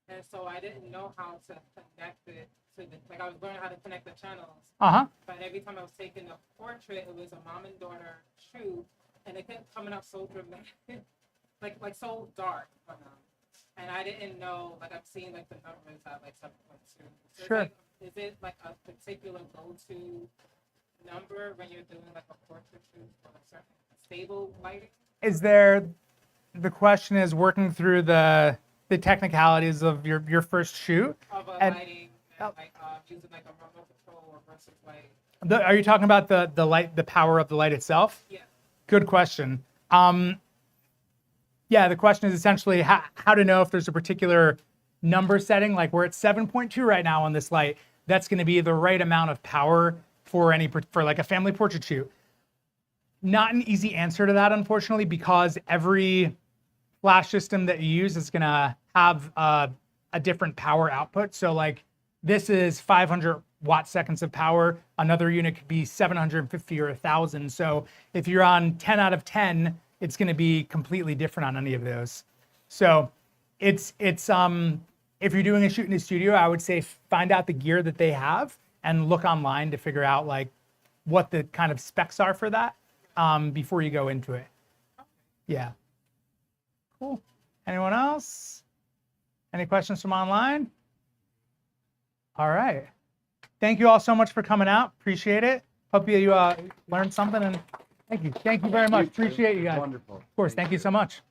And so I didn't know how to connect it to like I was learning how to connect the channels. Uh-huh. But every time I was taking a portrait, it was a mom and daughter shoot, and it kept coming up so dramatic, like so dark. And I didn't know, like I'm seeing like the numbers at like 7.2. So Sure. It's like is it like a particular go-to number when you're doing like a portrait shoot for a certain stable lighting? Is there, the question is working through the technicalities of your first shoot. Of a And- lighting, and like using like a remote control or versus like, Are you talking about the light, the power of the light itself? yeah. Good question. Yeah, the question is essentially how to know if there's a particular number setting, like we're at 7.2 right now on this light. That's going to be the right amount of power for like a family portrait shoot. Not an easy answer to that, unfortunately, because every flash system that you use is going to have a different power output. So like this is 500 watt seconds of power. Another unit could be 750 or 1,000. So if you're on 10 out of 10, it's going to be completely different on any of those. So it's if you're doing a shoot in a studio, I would say find out the gear that they have and look online to figure out like what the kind of specs are for that before you go into it. Yeah. Cool. Anyone else? Any questions from online? All right. Thank you all so much for coming out. Appreciate it. Hope you learned something, and thank you. Thank you very much. Appreciate you guys. Wonderful. Of course. Thank you so much.